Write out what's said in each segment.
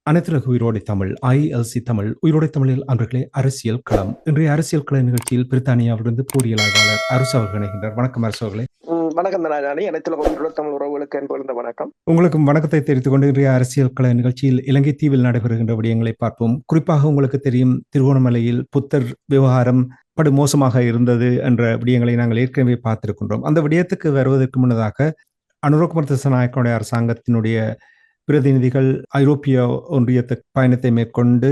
அனைத்துலக உயிரோடை தமிழ் ILC தமிழ் உயிரோடை தமிழில் அன்பர்களே அரசியல் களம். இன்றைய அரசியல் கள நிகழ்ச்சியில் பிரித்தானியாவிலிருந்து பொறியியல் ஆய்வாளர் அரசு அவர்கள் இணைகின்றார். வணக்கம் அரசு அவர்களே. வணக்கம் தனாஜானி. அனைத்துலக உயிரோடை தமிழ் உறவுகளுக்கு என்பது வணக்கம். உங்களுக்கும் வணக்கத்தை தெரிவித்துக் கொண்டு இன்றைய அரசியல் கள நிகழ்ச்சியில் இலங்கை தீவில் நடைபெறுகின்ற விடயங்களை பார்ப்போம். குறிப்பாக உங்களுக்கு தெரியும், திருகோணமலையில் புத்தர் விவகாரம் படுமோசமாக இருந்தது என்ற விடயங்களை நாங்கள் ஏற்கனவே பார்த்திருக்கின்றோம். அந்த விடயத்துக்கு வருவதற்கு முன்னதாக அனுரகுமார திசாநாயக்கனுடைய அரசாங்கத்தினுடைய பிரதிநிதிகள் ஐரோப்பிய ஒன்றியத்து பயணத்தை மேற்கொண்டு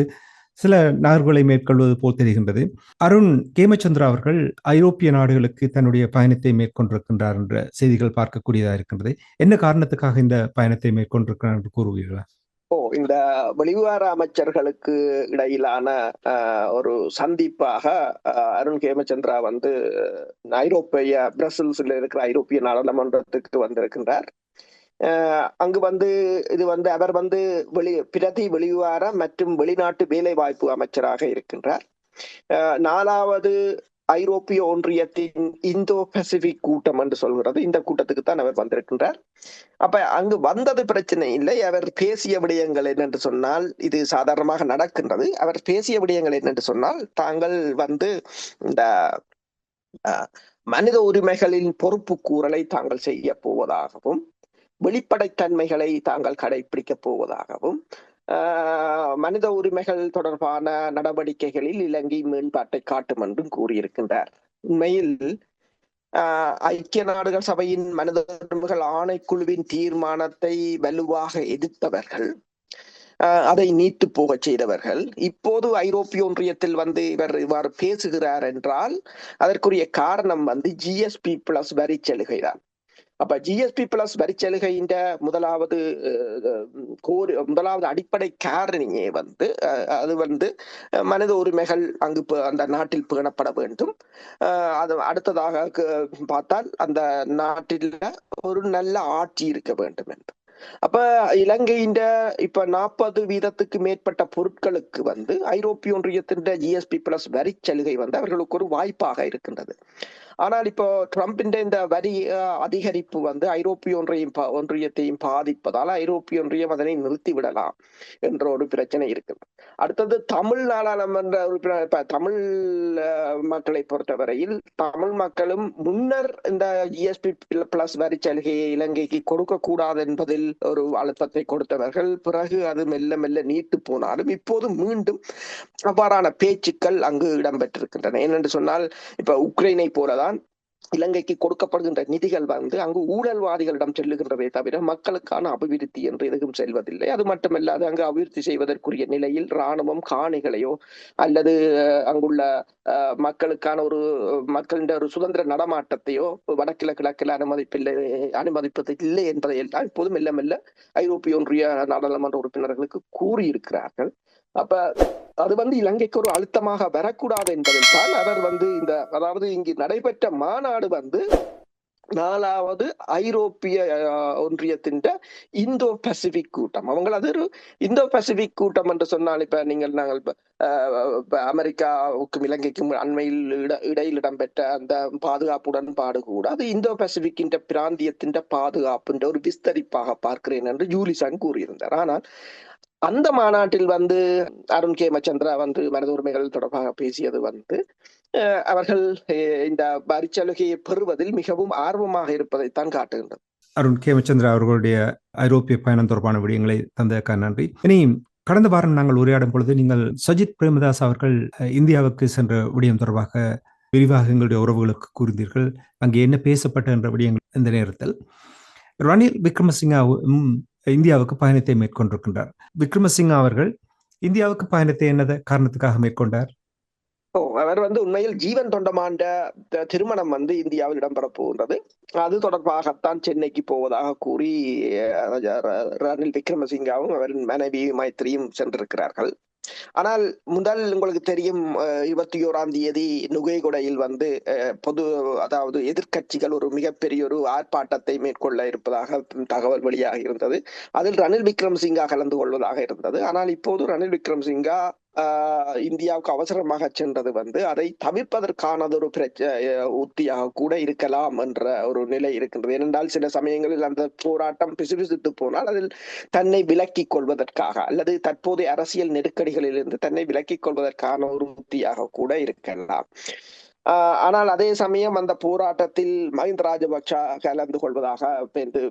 சில நகர்வுகளை மேற்கொள்வது போல் தெரிகின்றது. அருண் கேமச்சந்திரா அவர்கள் ஐரோப்பிய நாடுகளுக்கு தன்னுடைய பயணத்தை மேற்கொண்டிருக்கின்றார் என்ற செய்திகள் பார்க்கக்கூடியதாக இருக்கின்றது. என்ன காரணத்துக்காக இந்த பயணத்தை மேற்கொண்டிருக்கிறார் என்று கூறுவீர்களா? இந்த வெளிவிவகார அமைச்சர்களுக்கு இடையிலான ஒரு சந்திப்பாக அருண் கேமச்சந்திரா ஐரோப்பிய பிரசல்ஸ்ல இருக்கிற ஐரோப்பிய நாடாளுமன்றத்துக்கு வந்திருக்கின்றார். அங்கு இது அவர் பிரதி வெளிவிவகார மற்றும் வெளிநாட்டு வேலை வாய்ப்பு அமைச்சராக இருக்கின்றார். 4வது ஐரோப்பிய ஒன்றியத்தின் இந்தோ பசிபிக் கூட்டம் என்று சொல்கிறது. இந்த கூட்டத்துக்கு தான் அவர் வந்திருக்கின்றார். அப்ப அங்கு வந்தது பிரச்சனை இல்லை. அவர் பேசிய விடயங்கள் என்னென்று சொன்னால், இது சாதாரணமாக நடக்கின்றது. அவர் பேசிய விடயங்கள் என்னென்று சொன்னால், தாங்கள் இந்த மனித உரிமைகளின் பொறுப்பு கூறலை தாங்கள் செய்ய போவதாகவும், வெளிப்படைத்தன்மைகளை தாங்கள் கடைபிடிக்கப் போவதாகவும், மனித உரிமைகள் தொடர்பான நடவடிக்கைகளில் இலங்கை மேம்பாட்டை காட்டும் என்றும் கூறியிருக்கின்றார். உண்மையில் ஐக்கிய நாடுகள் சபையின் மனித உரிமைகள் ஆணைக்குழுவின் தீர்மானத்தை வலுவாக எதிர்த்தவர்கள், அதை நீத்து போக செய்தவர்கள், இப்போது ஐரோப்பிய ஒன்றியத்தில் இவர் இவ்வாறு பேசுகிறார் என்றால் அதற்குரிய காரணம் GSP+ வரி சலுகைதான். அப்ப GSP+ வரிச்சலுகையின் முதலாவது அடிப்படை காரணியே அது மனித உரிமைகள் அங்கு அந்த நாட்டில் பேணப்பட வேண்டும். அது அடுத்ததாக பார்த்தால் அந்த நாட்டில் ஒரு நல்ல ஆட்சி இருக்க வேண்டும் என்று. அப்ப இலங்கையின் இப்ப 40% மேற்பட்ட பொருட்களுக்கு ஐரோப்பிய ஒன்றியத்தின் GSP+ வரி சலுகை அவர்களுக்கு ஒரு வாய்ப்பாக இருக்கின்றது. ஆனால் இப்போ ட்ரம்பின் இந்த வரி அதிகரிப்பு ஐரோப்பிய ஒன்றியத்தையும் பாதிப்பதால் ஐரோப்பிய ஒன்றியம் அதனை நிறுத்திவிடலாம் என்ற ஒரு பிரச்சனை இருக்குது. அடுத்தது தமிழ் நாடாளுமன்ற உறுப்பினர், தமிழ் மக்களை பொறுத்தவரையில் தமிழ் மக்களும் முன்னர் இந்த GSP+ வரி சலுகையை இலங்கைக்கு கொடுக்க கூடாது என்பதில் ஒரு அழுத்தத்தை கொடுத்தவர்கள். பிறகு அது மெல்ல மெல்ல நீட்டு போனாலும் இப்போது மீண்டும் அவ்வாறான பேச்சுக்கள் அங்கு இடம்பெற்றிருக்கின்றன. ஏனென்று சொன்னால், இப்ப உக்ரைனை போலதான் இலங்கைக்கு கொடுக்கப்படுகின்ற நிதிகள் அங்கு ஊழல்வாதிகளிடம் செல்லுகின்றதை தவிர மக்களுக்கான அபிவிருத்தி என்று எதுவும் செல்வதில்லை. அது மட்டுமல்லாது அங்கு அபிவிருத்தி செய்வதற்குரிய நிலையில் இராணுவம் காணிகளையோ அல்லது அங்குள்ள மக்களுக்கான மக்களின் ஒரு சுதந்திர நடமாட்டத்தையோ கிழக்கில் அனுமதிப்பது இல்லை என்பதை எல்லாம் இப்போது மெல்ல மெல்ல ஐரோப்பிய ஒன்றிய நாடாளுமன்ற உறுப்பினர்களுக்கு கூறியிருக்கிறார்கள். அப்ப அது இலங்கைக்கு ஒரு அழுத்தமாக வரக்கூடாது என்பதில் தான் அவர் அதாவது இங்கு நடைபெற்ற மாநாடு 4வது ஐரோப்பிய ஒன்றியத்தின் இந்தோ பசிபிக் கூட்டம். அது ஒரு இந்தோ பசிபிக் கூட்டம் என்று சொன்னால், இப்ப நாங்கள் அமெரிக்காவுக்கும் இலங்கைக்கும் அண்மையில் இடையில் இடம்பெற்ற அந்த பாதுகாப்பு உடன்பாடு கூட அது இந்தோ பசிபிக் பிராந்தியத்தின் பாதுகாப்பு ஒரு விஸ்தரிப்பாக பார்க்கிறேன் என்று ஜூலிசன் கூறியிருந்தார். ஆனால் அந்த மாநாட்டில் அருண் கேமச்சந்திரா மனித உரிமைகள் தொடர்பாக பேசியது அவர்கள் இந்த வரிச்சலுகையை பெறுவதில் மிகவும் ஆர்வமாக இருப்பதைத்தான் காட்டுகின்றது. அருண் கேமச்சந்திரா அவர்களுடைய ஐரோப்பிய பயணம் தொடர்பான விடயங்களை தந்ததற்காக நன்றி. இனி கடந்த வாரம் நாங்கள் உரையாடும் பொழுது நீங்கள் சஜித் பிரேமதாஸ் அவர்கள் இந்தியாவுக்கு சென்ற விடயம் தொடர்பாக விரிவாக எங்களுடைய உறவுகளுக்கு கூறினீர்கள். அங்கே என்ன பேசப்பட்ட என்ற விடயங்கள் இந்த நேரத்தில் ரணில் விக்ரமசிங்காவும் இந்தியாவுக்கு பயணத்தை மேற்கொண்டிருக்கின்றார். விக்ரமசிங்கா அவர்கள் இந்தியாவுக்கு பயணத்தை என்ன காரணத்துக்காக மேற்கொண்டார்? அவர் உண்மையில் ஜீவன் தொண்டமாண்ட திருமணம் இந்தியாவில் இடம்பெற போகின்றது. அது தொடர்பாகத்தான் சென்னைக்கு போவதாக கூறி ரணில் விக்ரமசிங்காவும் அவரின் மனைவி மைத்ரியும் சென்றிருக்கிறார்கள். ஆனால் முதல் உங்களுக்கு தெரியும், 21ஆம் தேதி நுகைகொடையில் அதாவது எதிர்கட்சிகள் ஒரு மிகப்பெரிய ஒரு ஆர்ப்பாட்டத்தை மேற்கொள்ள இருப்பதாக தகவல் வெளியாக இருந்தது. அதில் ரணில் விக்ரமசிங்கா கலந்து கொள்வதாக இருந்தது. ஆனால் இப்போது ரணில் விக்ரமசிங்கா இந்தியாவுக்கு அவசரமாக சென்றது அதை தவிர்ப்பதற்கானதொரு உத்தியாக கூட இருக்கலாம் என்ற ஒரு நிலை இருக்கின்றது. ஏனென்றால் சில சமயங்களில் அந்த போராட்டம் பிசுபிசுத்து போனால் அதில் தன்னை விலக்கிக் கொள்வதற்காக அல்லது தற்போதைய அரசியல் நெருக்கடிகளிலிருந்து தன்னை விலக்கிக் கொள்வதற்கான ஒரு உத்தியாக கூட இருக்கலாம். ஆனால் அதே சமயம் அந்த போராட்டத்தில் மஹிந்த ராஜபக்ஷ கலந்து கொள்வதாக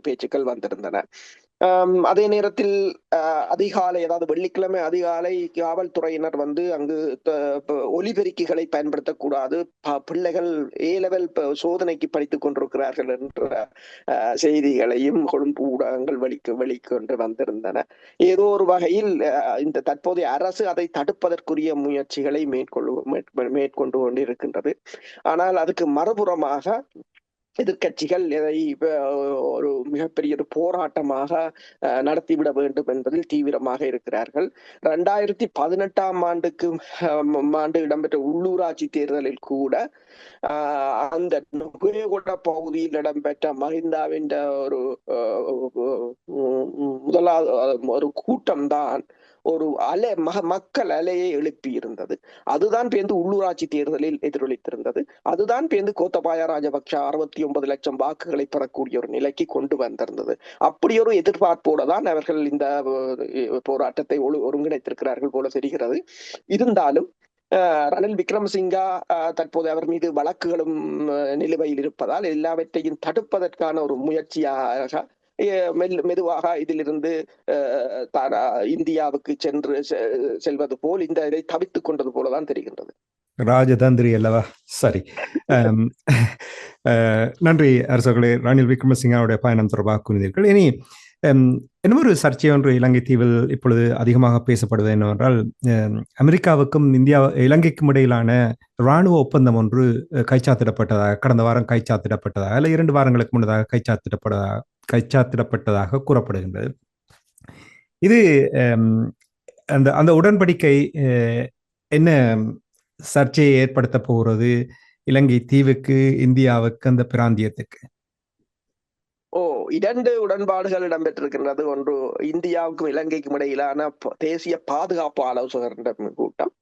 பேச்சுக்கள் வந்திருந்தன. அதே நேரத்தில் அதிகாலை, அதாவது வெள்ளிக்கிழமை அதிகாலை காவல்துறையினர் அங்கு ஒலிபெருக்கிகளை பயன்படுத்தக்கூடாது, பிள்ளைகள் A-level சோதனைக்கு படித்துக் கொண்டிருக்கிறார்கள் என்ற செய்திகளையும் கொழும்பு ஊடகங்கள் வெளிக்கொண்டு வந்திருந்தன. ஏதோ ஒரு வகையில் இந்த தற்போதைய அரசு அதை தடுப்பதற்குரிய முயற்சிகளை மேற்கொண்டு கொண்டிருக்கின்றது. ஆனால் அதுக்கு மறுபுறமாக எதிர்கட்சிகள் இதை ஒரு மிகப்பெரிய ஒரு போராட்டமாக நடத்திவிட வேண்டும் என்பதில் தீவிரமாக இருக்கிறார்கள். 2018 ஆண்டு இடம்பெற்ற உள்ளூராட்சி தேர்தலில் கூட அந்த நுகேகொட பகுதியில் இடம்பெற்ற மஹிந்தாவின் ஒரு முதலாவது ஒரு கூட்டம் தான் ஒரு மக்கள் அலையை எழுப்பி இருந்தது. அதுதான் உள்ளூராட்சி தேர்தலில் எதிரொலித்திருந்தது. அதுதான் கோத்தபாய ராஜபக்ஷ 69 லட்சம் வாக்குகளை பெறக்கூடிய ஒரு நிலைக்கு கொண்டு வந்திருந்தது. அப்படி ஒரு எதிர்பார்ப்போடு தான் அவர்கள் இந்த போராட்டத்தை ஒருங்கிணைத்திருக்கிறார்கள் போல தெரிகிறது. இருந்தாலும் ரணில் விக்ரமசிங்கா தற்போது அவர் மீது வழக்குகளும் நிலுவையில் இருப்பதால் எல்லாவற்றையும் தடுப்பதற்கான ஒரு முயற்சியாக மெதுவாக இதிலிருந்து இந்தியாவுக்கு செல்வது போல் இதை தவித்துக் கொண்டது போலதான் தெரிகின்றது. ராஜதந்திரி அல்லவா? சரி. நன்றி அரசர்களே. ரணில் விக்ரமசிங்காவுடைய பயணம் தொடர்பாக கூறினீர்கள். இனி இன்னொரு சர்ச்சை ஒன்று இலங்கை தீவில் இப்பொழுது அதிகமாக பேசப்படுவது என்னவென்றால், அமெரிக்காவுக்கும் இலங்கைக்கும் இடையிலான இராணுவ ஒப்பந்தம் ஒன்று கடந்த வாரம் கைச்சாத்திடப்பட்டதாக அல்ல 2 வாரங்களுக்கு முன்னதாக கைச்சாத்திடப்பட்டதாக கூறப்படுகின்றது. இது அந்த உடன்படிக்கை என்ன சர்ச்சையை ஏற்படுத்த போகிறது இலங்கை தீவுக்கு, இந்தியாவுக்கு, அந்த பிராந்தியத்துக்கு? 2 உடன்பாடுகள் இடம்பெற்றிருக்கின்றது. ஒன்று இந்தியாவுக்கும் இலங்கைக்கும் இடையிலான தேசிய பாதுகாப்பு ஆலோசகர் கூட்டம்.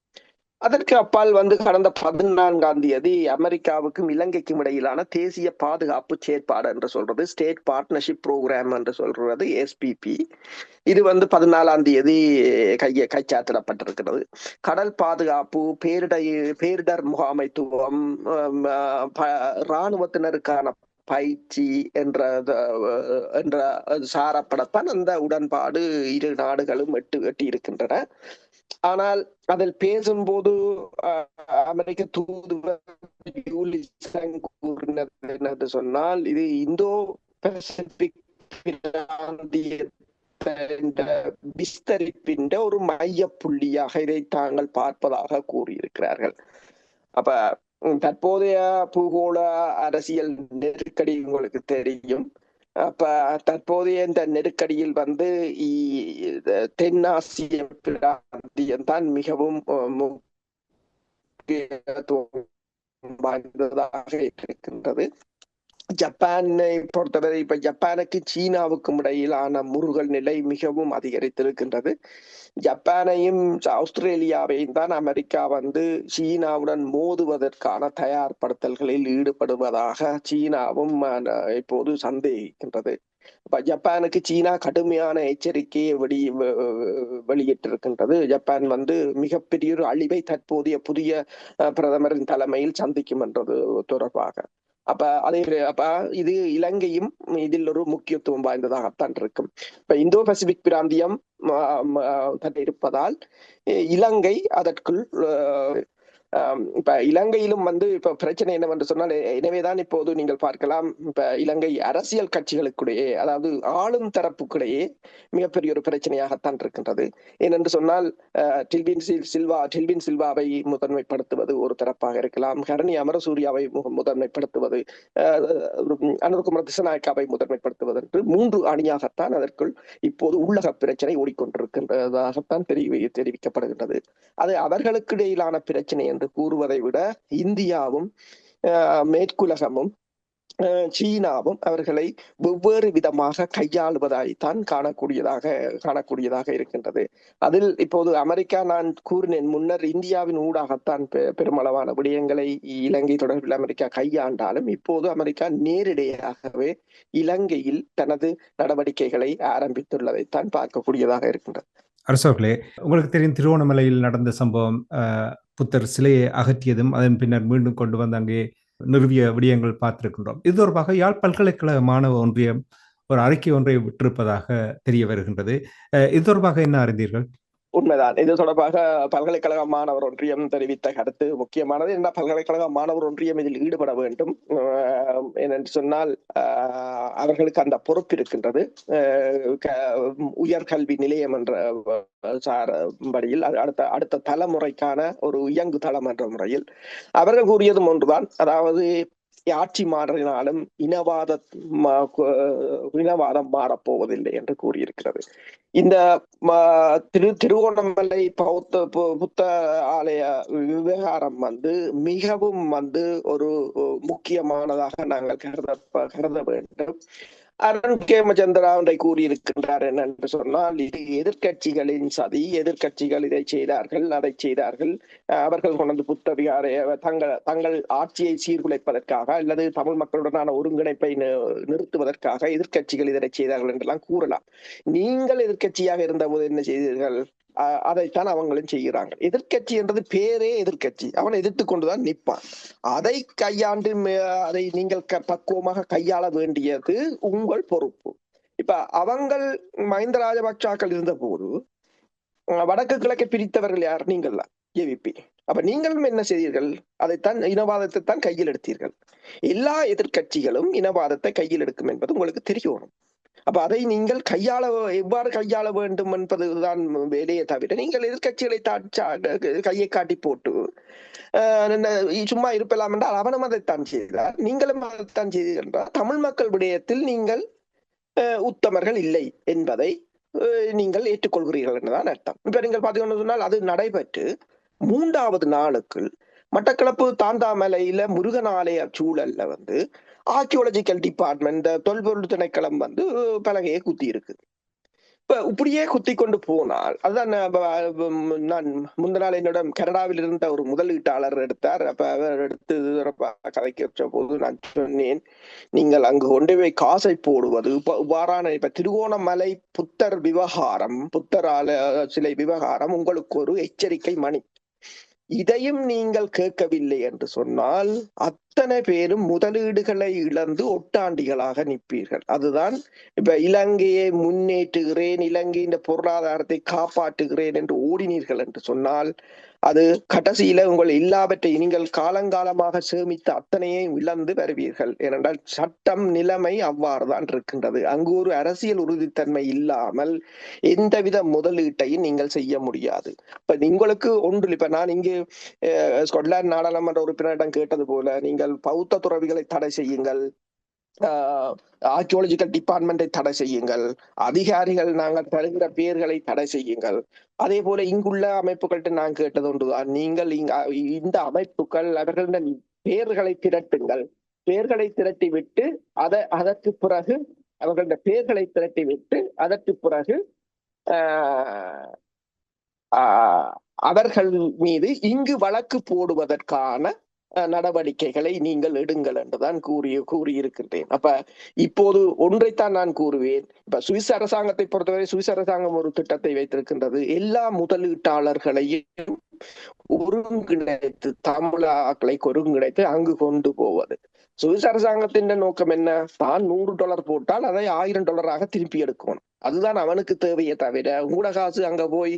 அதற்கு அப்பால் கடந்த 14ஆம் தேதி அமெரிக்காவுக்கும் இலங்கைக்கும் இடையிலான தேசிய பாதுகாப்பு செயற்பாடு என்று சொல்றது, ஸ்டேட் பார்ட்னர்ஷிப் ப்ரோக்ராம் என்று சொல்றது, SPP. இது 14ஆம் தேதி கைச்சாத்திடப்பட்டிருக்கிறது. கடல் பாதுகாப்பு, பேரிடர் முகாமைத்துவம், இராணுவத்தினருக்கான பயிற்சி என்ற சாரப்படத்தான் அந்த உடன்பாடு இரு நாடுகளும் எட்டி இருக்கின்றன. ஆனால் அதில் பேசும்போது அமெரிக்க தூதுவர் கூறினது என்னது சொன்னால், இது இந்தோ பசிபிக் விஸ்தரிப்பின் ஒரு மைய புள்ளியாக இதை தாங்கள் பார்ப்பதாக கூறியிருக்கிறார்கள். அப்ப தற்போதைய பூகோள அரசியல் நெருக்கடி உங்களுக்கு தெரியும். அப்ப தற்போதைய இந்த நெருக்கடியில் தென்னாசிய பிராந்தியம் தான் மிகவும் முக்கியத்துவம் வாய்ந்ததாக இருக்கின்றது. ஜப்பானை பொறுத்தவரை இப்ப ஜப்பானுக்கு சீனாவுக்கும் இடையிலான முறுகல் நிலை மிகவும் அதிகரித்திருக்கின்றது. ஜப்பானையும் ஆஸ்திரேலியாவையும் தான் அமெரிக்கா சீனாவுடன் மோதுவதற்கான தயார்படுத்தல்களில் ஈடுபடுவதாக சீனாவும் இப்போது சந்தேகிக்கின்றது. ஜப்பானுக்கு சீனா கடுமையான எச்சரிக்கையை வெளியிட்டிருக்கின்றது. ஜப்பான் மிகப்பெரிய ஒரு அழிவை தற்போதைய புதிய பிரதமரின் தலைமையில் சந்திக்கும் என்றது தொடர்பாக. இது இலங்கையும் இதில் ஒரு முக்கியத்துவம் வாய்ந்ததாகத்தான் இருக்கும். இப்ப இந்தோ பசிபிக் பிராந்தியம் இருப்பதால் இலங்கை அதற்குள் இப்ப இலங்கையிலும் இப்ப பிரச்சனை என்னவென்று சொன்னால், எனவேதான் இப்போது நீங்கள் பார்க்கலாம், இப்ப இலங்கை அரசியல் கட்சிகளுக்கிடையே, அதாவது ஆளும் தரப்புக்கிடையே மிகப்பெரிய ஒரு பிரச்சனையாகத்தான் இருக்கின்றது. ஏனென்று சொன்னால் டில்வின் சில்வாவை முதன்மைப்படுத்துவது ஒரு தரப்பாக இருக்கலாம், ஹரணி அமரசூரியாவை முதன்மைப்படுத்துவது, அனுர்குமார் திசாநாயக்காவை முதன்மைப்படுத்துவது என்று 3 அணியாகத்தான் அதற்குள் இப்போது உள்ளக பிரச்சனை ஓடிக்கொண்டிருக்கின்றதாகத்தான் தெரிவிக்கப்படுகின்றது. அது அவர்களுக்கு இடையிலான பிரச்சனை என்று கூறுவதை விட இந்தியாவும் மேற்குலகமும் சீனாவும் அவர்களை வெவ்வேறு விதமாக கையாளுவதாய்த்தான் காணக்கூடியதாக இருக்கின்றது. அதில் இப்போது அமெரிக்கா, நான் கூறினேன் முன்னர், இந்தியாவின் ஊடாகத்தான் பெருமளவான விடயங்களை இலங்கை தொடர்பில் அமெரிக்கா கையாண்டாலும், இப்போது அமெரிக்கா நேரிடையாகவே இலங்கையில் தனது நடவடிக்கைகளை ஆரம்பித்துள்ளதைத்தான் பார்க்கக்கூடியதாக இருக்கின்றது. அரசர்களே, உங்களுக்கு தெரியும் திருவோணமலையில் நடந்த சம்பவம், புத்தர் சிலையை அகற்றியதும் அதன் பின்னர் மீண்டும் கொண்டு வந்து அங்கே நிறுவிய விடயங்கள் பார்த்திருக்கின்றோம். இது தொடர்பாக யாழ் பல்கலைக்கழக மாணவ ஒன்றியம் ஒரு அறிக்கை ஒன்றை விட்டிருப்பதாக தெரிய வருகின்றது. இது தொடர்பாக என்ன அறிந்தீர்கள்? உண்மைதான். இது தொடர்பாக பல்கலைக்கழக மாணவர் ஒன்றியம் தெரிவித்த கருத்து முக்கியமானது. என்ன, பல்கலைக்கழக மாணவர் ஒன்றியம் இதில் ஈடுபட வேண்டும். ஏனென்று சொன்னால் அவர்களுக்கு அந்த பொறுப்பு இருக்கின்றது. உயர்கல்வி நிலையம் என்ற சாரம்படியில் அடுத்த தலைமுறைக்கான ஒரு இயங்கு தளம் என்ற முறையில் அவர்கள் கூறியதும் ஒன்றுதான். அதாவது ஆட்சி மாறினாலும் இனவாதம் மாறப்போவதில்லை என்று கூறியிருக்கிறது. இந்த திருகோணமலை புத்த ஆலய விவகாரம் மிகவும் ஒரு முக்கியமானதாக நாங்கள் கருத வேண்டும். அருண் கேமச்சந்திரா ஒன்றை கூறியிருக்கின்றார். என்னென்று சொன்னால், இது எதிர்கட்சிகளின் சதி. எதிர்கட்சிகள் இதை செய்தார்கள், அதை செய்தார்கள். அவர்கள் கொண்டு புத்த விகாரை தங்கள் ஆட்சியை சீர்குலைப்பதற்காக அல்லது தமிழ் மக்களுடனான ஒருங்கிணைப்பை நிறுத்துவதற்காக எதிர்கட்சிகள் இதனை செய்தார்கள் என்றெல்லாம் கூறலாம். நீங்கள் எதிர்கட்சியாக இருந்தபோது என்ன செய்தீர்கள்? அதைத்தான் அவங்களும் செய்கிறாங்க. எதிர்கட்சி என்றது பேரே எதிர்கட்சி. அவன் எதிர்த்து கொண்டுதான் நிற்பான். அதை கையாண்டு அதை நீங்கள் பக்குவமாக கையாள வேண்டியது உங்கள் பொறுப்பு. இப்ப அவங்கள் மஹிந்த ராஜபக்சாக்கள் இருந்த போது வடக்கு கிழக்கை பிரித்தவர்கள் யார்? நீங்கள் தான், ஏவிபி. அப்ப நீங்களும் என்ன செய்தீர்கள்? அதைத்தான், இனவாதத்தை தான் கையில் எடுத்தீர்கள். எல்லா எதிர்கட்சிகளும் இனவாதத்தை கையில் எடுக்கும் என்பது உங்களுக்கு தெரியணும். அப்ப அதை நீங்கள் எவ்வாறு கையாள வேண்டும் என்பதுதான் வேலையை தவிர, நீங்கள் எதிர்கட்சிகளை கையை காட்டி போட்டு சும்மா இருப்பலாம் என்றால் அவனும் அதைத்தான் செய்தார், நீங்களும் அதைத்தான் செய்தீர்கள். தமிழ் மக்கள் விடயத்தில் நீங்கள் உத்தமர்கள் இல்லை என்பதை நீங்கள் ஏற்றுக்கொள்கிறீர்கள் என்றுதான் அர்த்தம். இப்ப நீங்கள் பார்த்தீங்கன்னு சொன்னால், அது நடைபெற்று 3வது நாளுக்கு மட்டக்களப்பு தாந்தாமலையில முருகன் ஆலய சூழல்ல ஆர்கியோலஜிக்கல் டிபார்ட்மெண்ட், தொல்பொருள் திணைக்களம் பலகையை குத்தி இருக்கு. இப்ப இப்படியே குத்தி கொண்டு போனால், அதுதான் நான் முந்த நாள் என்னோட கனடாவில் இருந்த ஒரு முதலீட்டாளர் எடுத்தார். அப்ப அவர் எடுத்து கதைக்க போது நான் சொன்னேன், நீங்கள் அங்கு கொண்டு போய் காசை போடுவது இவ்வாறான இப்ப திருகோணமலை புத்தர் விவகாரம், புத்தர் சிலை விவகாரம் உங்களுக்கு ஒரு எச்சரிக்கை மணி. இதையும் நீங்கள் கேட்கவில்லை என்று சொன்னால் அத்தனை பேரும் முதலீடுகளை இழந்து ஒட்டாண்டிகளாக நிற்பீர்கள். அதுதான் இப்ப இலங்கையை முன்னேற்றுகிறேன், இலங்கையின் பொருளாதாரத்தை காப்பாற்றுகிறேன் என்று ஓடினீர்கள் என்று சொன்னால், அது கடைசியில உங்கள் எல்லாவற்றை நீங்கள் காலங்காலமாக சேமித்த அத்தனையும் இழந்து வருவீர்கள். ஏனென்றால் சட்டம் நிலைமை அவ்வாறுதான் இருக்கின்றது. அங்கு ஒரு அரசியல் உறுதித்தன்மை இல்லாமல் எந்தவித முதலீட்டையும் நீங்கள் செய்ய முடியாது. இப்ப உங்களுக்கு ஒன்று, இப்ப நான் இங்கு ஸ்கொட்லாந்து நாடாளுமன்ற உறுப்பினரிடம் கேட்டது போல, நீங்கள் பௌத்த துறவிகளை தடை செய்யுங்கள், ஆர்கியோலஜிக்கல் டிபார்ட்மெண்டை தடை செய்யுங்கள், அதிகாரிகள் நாங்கள் தருகிற பெயர்களை தடை செய்யுங்கள். அதே போல இங்குள்ள அமைப்புகள்கிட்ட நான் கேட்டது ஒன்றுதான், நீங்கள் இந்த அமைப்புகள் அவர்களின் பெயர்களை திரட்டுங்கள், பெயர்களை திரட்டி விட்டு அதற்கு பிறகு அவர்களுடைய பெயர்களை திரட்டி விட்டு அதற்கு பிறகு அவர்கள் மீது இங்கு வழக்கு போடுவதற்கான நடவடிக்கைகளை நீங்கள் எடுங்கள் என்றுதான் கூறியிருக்கின்றேன். அப்ப இப்போது ஒன்றைத்தான் நான் கூறுவேன். இப்ப சுவிஸ் அரசாங்கத்தை பொறுத்தவரை, சுவிஸ் அரசாங்கம் ஒரு திட்டத்தை வைத்திருக்கின்றது. எல்லா முதலீட்டாளர்களையும் ஒருங்கிணைத்து, தமிழாக்களை ஒருங்கிணைத்து அங்கு கொண்டு போவது. சுவிஸ் அரசாங்கத்தின் நோக்கம் என்ன? தான் $100 போட்டால் அதை $1000 திருப்பி எடுக்கணும். அதுதான் அவனுக்கு தேவையே தவிர, உங்களோட காசு அங்க போய்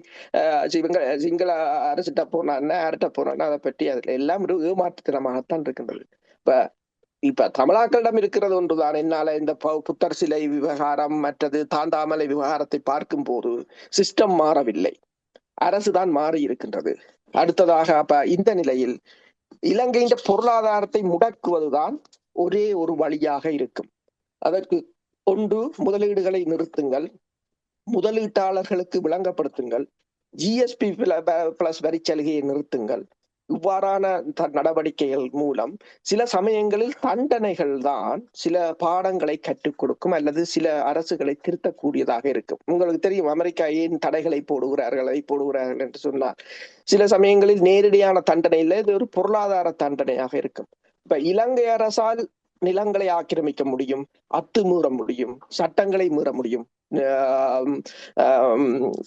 சிங்கள அரசிட்ட போனான்னா அரட்ட போனான்னா அதை பற்றி அதுல எல்லாம் ஒரு ஏமாற்றுத்தனமாகத்தான் இருக்கின்றது. இப்ப தமிழாக்களிடம் இருக்கிறது ஒன்றுதான். என்னால இந்த புத்தர் சிலை விவகாரம், மற்றது தாந்தாமலை விவகாரத்தை பார்க்கும் போது சிஸ்டம் மாறவில்லை, அரசுதான் மாறி இருக்கின்றது. அடுத்ததாக அப்ப இந்த நிலையில் இலங்கையின் பொருளாதாரத்தை முடக்குவதுதான் ஒரே ஒரு வழியாக இருக்கும். அதற்கு ஒன்று, முதலீடுகளை நிறுத்துங்கள், முதலீட்டாளர்களுக்கு விளங்கப்படுத்துங்கள், GSP+ வரி சலுகையை நிறுத்துங்கள், இவ்வாறான நடவடிக்கைகள் மூலம் சில சமயங்களில் தண்டனைகள் தான் சில பாடங்களை கற்றுக் கொடுக்கும் அல்லது சில அரசுகளை திருத்தக்கூடியதாக இருக்கும். உங்களுக்கு தெரியும், அமெரிக்கா ஏன் தடைகளை போடுகிறார்கள் என்று சொன்னால், சில சமயங்களில் நேரடியான தண்டனை இல்லை, இது ஒரு பொருளாதார தண்டனையாக இருக்கும். இப்ப இலங்கை அரசால் நிலங்களை ஆக்கிரமிக்க முடியும், அத்துமீற முடியும், சட்டங்களை மீற முடியும்,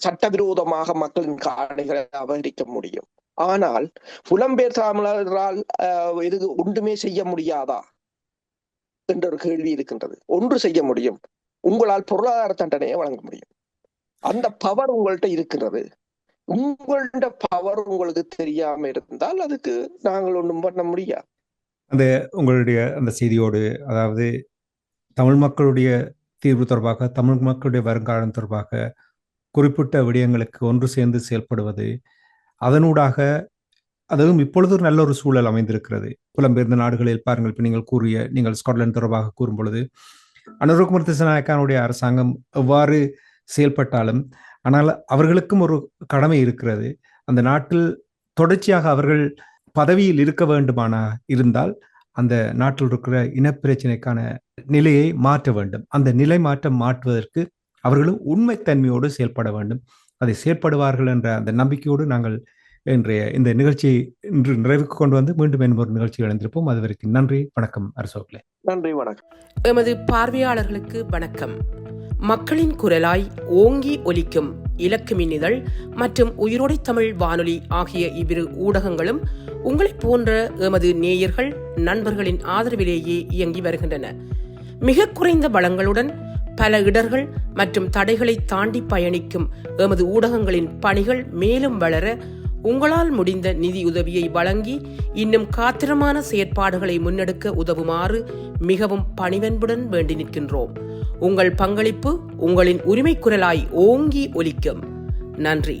சட்டவிரோதமாக மக்களின் காணிகளை அபகரிக்க முடியும். ஆனால் புலம்பெயர் தமிழரால் இது ஒன்றுமே செய்ய முடியாதா என்ற ஒரு கேள்வி இருக்கின்றது. ஒன்று செய்ய முடியும், உங்களால் பொருளாதார தண்டனையை வழங்க முடியும். அந்த பவர் உங்கள்கிட்ட இருக்கிறது. உங்கள்ட பவர் உங்களுக்கு தெரியாம இருந்தால் அதுக்கு நாங்கள் ஒன்றும் பண்ண முடியாது. அந்த உங்களுடைய அந்த செய்தியோடு, அதாவது தமிழ் மக்களுடைய தீர்வு தொடர்பாக, தமிழ் மக்களுடைய வருங்காலம் தொடர்பாக குறிப்பிட்ட விடயங்களுக்கு ஒன்று சேர்ந்து செயல்படுவது, அதனூடாக அதுவும் இப்பொழுது ஒரு நல்ல ஒரு சூழல் அமைந்திருக்கிறது. புலம்பெயர்ந்த நாடுகளில் பாருங்கள், இப்போ நீங்கள் ஸ்காட்லாந்து தொடர்பாக கூறும் பொழுது அனுரகுமார திசாநாயக்கானுடைய அரசாங்கம் எவ்வாறு செயல்பட்டாலும், ஆனால் அவர்களுக்கும் ஒரு கடமை இருக்கிறது. அந்த நாட்டில் தொடர்ச்சியாக அவர்கள் பதவியில் இருக்க வேண்டுமானா இருந்தால் அந்த நாட்டில் இருக்கிற இனப்பிரச்சனைக்கான நிலையை மாற்ற வேண்டும். அந்த நிலை மாற்றுவதற்கு அவர்களும் உண்மைத்தன்மையோடு செயல்பட வேண்டும். அதை செயல்படுவார்கள் என்ற அந்த நம்பிக்கையோடு நாங்கள் இன்றைய இந்த நிகழ்ச்சியை இன்று நிறைவுக்கு கொண்டு வந்து மீண்டும் ஒரு நிகழ்ச்சியில் இணைந்திருப்போம். அதுவரைக்கும் நன்றி, வணக்கம் அரசோக்களே. நன்றி, வணக்கம். எமது பார்வையாளர்களுக்கு வணக்கம். மக்களின் குரலாய் ஓங்கி ஒலிக்கும் இலக்கு மின்னிதழ் மற்றும் உயிரோடை தமிழ் வானொலி ஆகிய இவ்விரு ஊடகங்களும் உங்களைப் போன்ற எமது நேயர்கள் நண்பர்களின் ஆதரவிலேயே இயங்கி வருகின்றன. மிக குறைந்த வளங்களுடன் பல இடர்கள் மற்றும் தடைகளை தாண்டி பயணிக்கும் எமது ஊடகங்களின் பணிகள் மேலும் வளர உங்களால் முடிந்த நிதியுதவியை வழங்கி இன்னும் காத்திரமான செயற்பாடுகளை முன்னெடுக்க உதவுமாறு மிகவும் பணிவன்புடன் வேண்டி நிற்கின்றோம். உங்கள் பங்களிப்பு உங்களின் உரிமை குரலாய் ஓங்கி ஒலிக்கும். நன்றி.